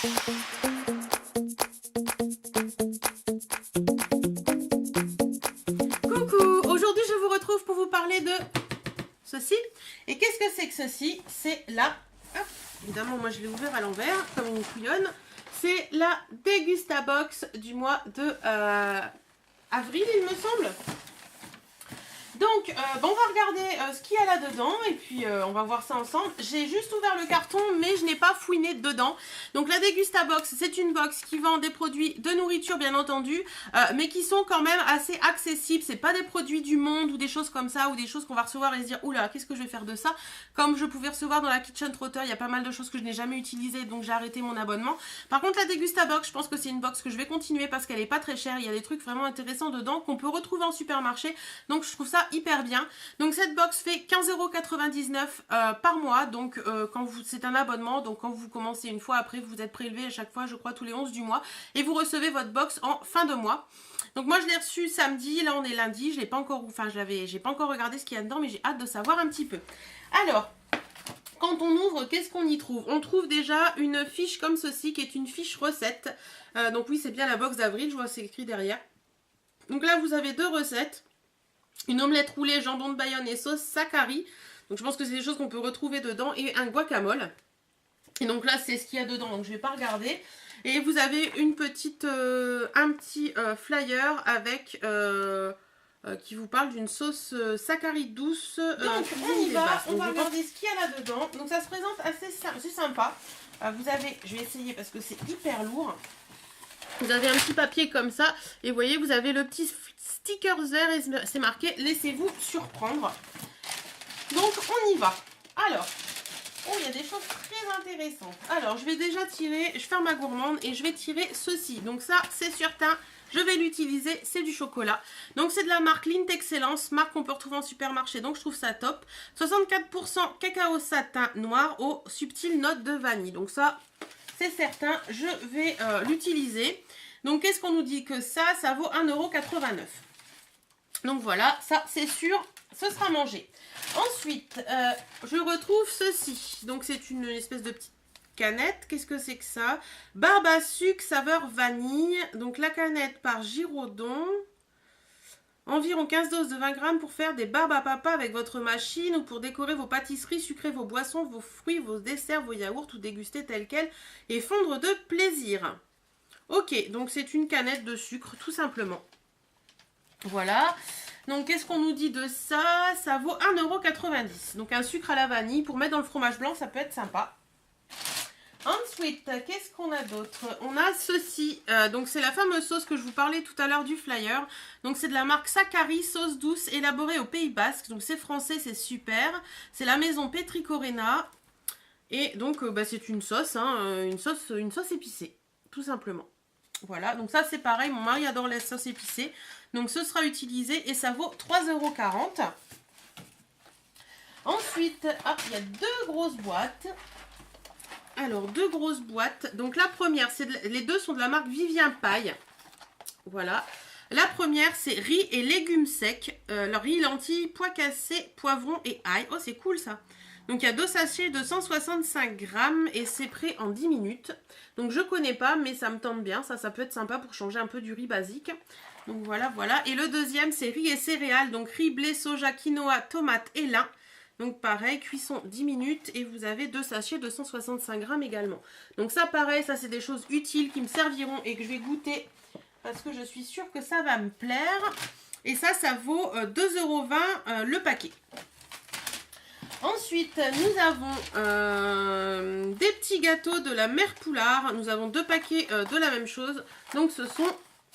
Coucou, aujourd'hui je vous retrouve pour vous parler de ceci. Et qu'est-ce que c'est que ceci? C'est la... Hop, évidemment moi je l'ai ouvert à l'envers comme une couillonne. C'est la Degustabox du mois de avril il me semble. Donc, bon, on va regarder ce qu'il y a là-dedans et puis on va voir ça ensemble. J'ai juste ouvert le carton, mais je n'ai pas fouiné dedans. Donc, la Degustabox, c'est une box qui vend des produits de nourriture, bien entendu, mais qui sont quand même assez accessibles. C'est pas des produits du monde ou des choses comme ça, ou des choses qu'on va recevoir et se dire, oula, qu'est-ce que je vais faire de ça? Comme je pouvais recevoir dans la Kitchen Trotter, il y a pas mal de choses que je n'ai jamais utilisées, donc j'ai arrêté mon abonnement. Par contre, la Degustabox, je pense que c'est une box que je vais continuer parce qu'elle est pas très chère. Il y a des trucs vraiment intéressants dedans qu'on peut retrouver en supermarché. Donc, je trouve ça hyper bien. Donc cette box fait 15,99 € par mois. Donc quand vous, c'est un abonnement. Donc quand vous commencez une fois, après vous êtes prélevé à chaque fois, je crois tous les 11 du mois. Et vous recevez votre box en fin de mois. Donc moi je l'ai reçu samedi. Là on est lundi. Je l'ai pas encore, enfin j'ai pas encore regardé ce qu'il y a dedans, mais j'ai hâte de savoir un petit peu. Alors, quand on ouvre, qu'est-ce qu'on y trouve? On trouve déjà une fiche comme ceci, qui est une fiche recette. Donc oui, c'est bien la box d'avril. Je vois c'est écrit derrière. Donc là vous avez deux recettes. Une omelette roulée, jambon de Bayonne et sauce sakari. Donc je pense que c'est des choses qu'on peut retrouver dedans. Et un guacamole. Et donc là c'est ce qu'il y a dedans. Donc je ne vais pas regarder. Et vous avez une petite, un petit flyer avec qui vous parle d'une sauce sakari douce. Donc on y va. On va regarder ce qu'il y a là-dedans. Donc ça se présente assez sympa. Vous avez, je vais essayer parce que c'est hyper lourd. Vous avez un petit papier comme ça. Et vous voyez, vous avez le petit sticker vert et c'est marqué laissez-vous surprendre. Donc on y va. Alors, oh, il y a des choses très intéressantes. Alors je vais déjà tirer, je ferme ma gourmande et je vais tirer ceci. Donc ça c'est certain, je vais l'utiliser, c'est du chocolat. Donc c'est de la marque Lindt Excellence, marque qu'on peut retrouver en supermarché, donc je trouve ça top. 64% cacao satin noir aux subtiles notes de vanille. Donc ça c'est certain, je vais l'utiliser. Donc qu'est-ce qu'on nous dit? Que ça vaut 1,89 €. Donc voilà, ça c'est sûr, ce sera mangé. Ensuite, je retrouve ceci. Donc c'est une espèce de petite canette. Qu'est-ce que c'est que ça? Barbe à sucre saveur vanille. Donc la canette par Giraudon. Environ 15 doses de 20 grammes pour faire des barbes à papa avec votre machine ou pour décorer vos pâtisseries, sucrer vos boissons, vos fruits, vos desserts, vos yaourts ou déguster tel quel et fondre de plaisir. Ok, donc c'est une canette de sucre tout simplement. Voilà. Donc qu'est-ce qu'on nous dit de ça? Ça vaut 1,90 €. Donc un sucre à la vanille pour mettre dans le fromage blanc, ça peut être sympa. Ensuite, qu'est-ce qu'on a d'autre? On a ceci, donc c'est la fameuse sauce que je vous parlais tout à l'heure du flyer. Donc c'est de la marque Sakari, sauce douce élaborée au Pays Basque. Donc c'est français, c'est super. C'est la maison Petricorena. Et donc c'est une sauce, hein, une sauce épicée, tout simplement. Voilà, donc ça c'est pareil, mon mari adore la sauce épicée. Donc ce sera utilisé et ça vaut 3,40 €. Ensuite, il y a deux grosses boîtes. Alors, deux grosses boîtes. Donc la première, les deux sont de la marque Vivien Paille. Voilà. La première, c'est riz et légumes secs. Le riz, lentilles, pois cassés, poivrons et ail. Oh, c'est cool ça. Donc il y a deux sachets de 165 grammes et c'est prêt en 10 minutes. Donc je connais pas, mais ça me tente bien. Ça peut être sympa pour changer un peu du riz basique. Donc voilà, voilà. Et le deuxième, c'est riz et céréales. Donc riz, blé, soja, quinoa, tomate et lin. Donc pareil, cuisson 10 minutes et vous avez deux sachets de 165 grammes également. Donc ça pareil, ça c'est des choses utiles qui me serviront et que je vais goûter parce que je suis sûre que ça va me plaire. Et ça vaut 2,20 € le paquet. Ensuite, nous avons des petits gâteaux de la Mère Poulard. Nous avons deux paquets de la même chose. Donc ce sont...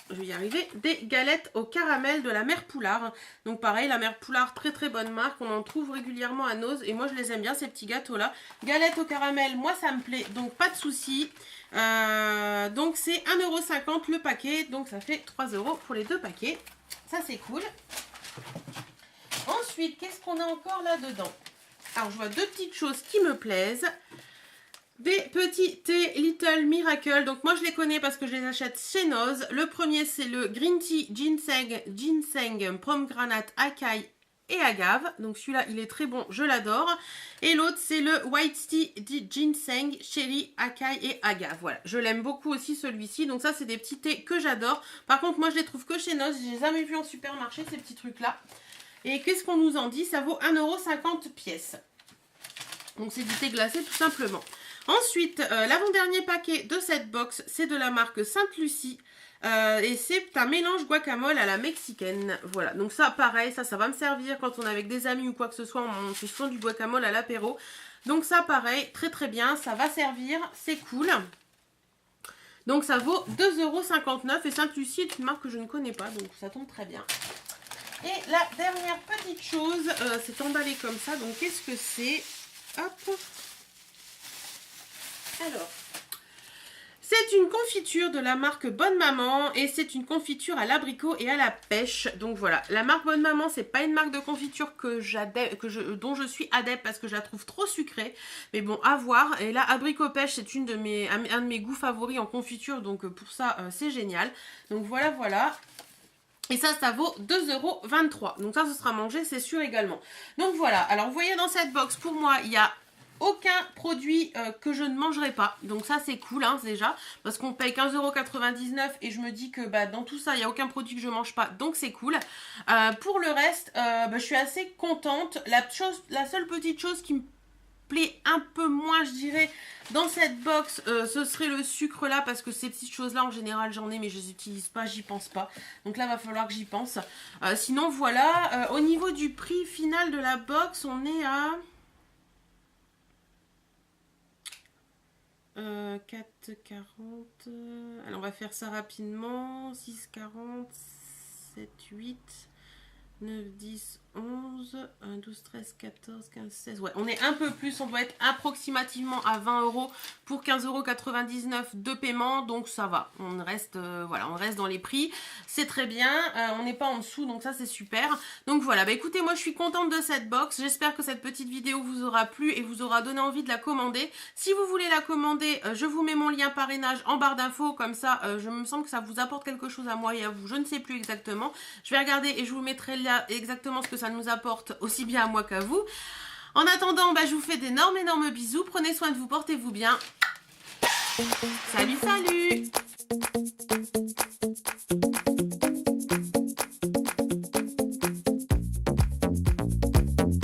je vais y arriver, des galettes au caramel de la Mère Poulard. Donc pareil, la Mère Poulard, très très bonne marque. On en trouve régulièrement à Noz et moi je les aime bien ces petits gâteaux là. Galettes au caramel, moi ça me plaît, donc pas de souci. Donc c'est 1,50 € le paquet, donc ça fait 3 € pour les deux paquets. Ça c'est cool. Ensuite, qu'est-ce qu'on a encore là-dedans? Alors je vois deux petites choses qui me plaisent. Des petits thés Little Miracle. Donc moi je les connais parce que je les achète chez Noz. Le premier c'est le Green Tea Ginseng Pomegranate Acai et agave. Donc celui-là, il est très bon, je l'adore. Et l'autre, c'est le White Tea Ginseng, Cherry, Acai et Agave. Voilà, je l'aime beaucoup aussi celui-ci. Donc ça, c'est des petits thés que j'adore. Par contre, moi, je les trouve que chez Noz. Je les ai jamais vus en supermarché, ces petits trucs-là. Et qu'est-ce qu'on nous en dit? Ça vaut 1,50 € pièce. Donc c'est du thé glacé tout simplement. Ensuite, l'avant-dernier paquet de cette box, c'est de la marque Sainte-Lucie. Et c'est un mélange guacamole à la mexicaine. Voilà, donc ça pareil, ça va me servir quand on est avec des amis ou quoi que ce soit. On fait souvent du guacamole à l'apéro. Donc ça pareil, très très bien, ça va servir, c'est cool. Donc ça vaut 2,59 € et Sainte-Lucie est une marque que je ne connais pas, donc ça tombe très bien. Et la dernière petite chose, c'est emballé comme ça, donc qu'est-ce que c'est? Hop. Alors, c'est une confiture de la marque Bonne Maman et c'est une confiture à l'abricot et à la pêche. Donc voilà, la marque Bonne Maman, c'est pas une marque de confiture dont je suis adepte parce que je la trouve trop sucrée. Mais bon, à voir. Et là, abricot pêche, c'est un de mes goûts favoris en confiture, donc pour ça, c'est génial. Donc voilà, voilà. Et ça vaut 2,23 €. Donc ça, ce sera mangé, c'est sûr également. Donc voilà, alors vous voyez dans cette box, pour moi, il y a aucun produit que je ne mangerai pas. Donc ça, c'est cool hein, déjà. Parce qu'on paye 15,99 € et je me dis que dans tout ça, il n'y a aucun produit que je ne mange pas. Donc c'est cool. Pour le reste, je suis assez contente. La seule petite chose qui me plaît un peu moins, je dirais, dans cette box, ce serait le sucre là, parce que ces petites choses là en général j'en ai mais je les utilise pas, j'y pense pas, donc là va falloir que j'y pense. Sinon voilà, au niveau du prix final de la box, on est à 4,40. Alors on va faire ça rapidement. 6,40, 7, 8, 9, 10, 11, 12, 13, 14, 15, 16. Ouais, on est un peu plus, on doit être approximativement à 20 € pour 15,99 € de paiement. Donc ça va, on reste, voilà, on reste dans les prix. C'est très bien, on n'est pas en dessous, donc ça c'est super. Donc voilà, écoutez, moi je suis contente de cette box. J'espère que cette petite vidéo vous aura plu et vous aura donné envie de la commander. Si vous voulez la commander, je vous mets mon lien parrainage en barre d'infos. Comme ça, je me semble que ça vous apporte quelque chose à moi et à vous. Je ne sais plus exactement. Je vais regarder et je vous mettrai là exactement ce que ça nous apporte aussi bien à moi qu'à vous. En attendant, je vous fais d'énormes bisous. Prenez soin de vous, portez-vous bien. Salut, salut!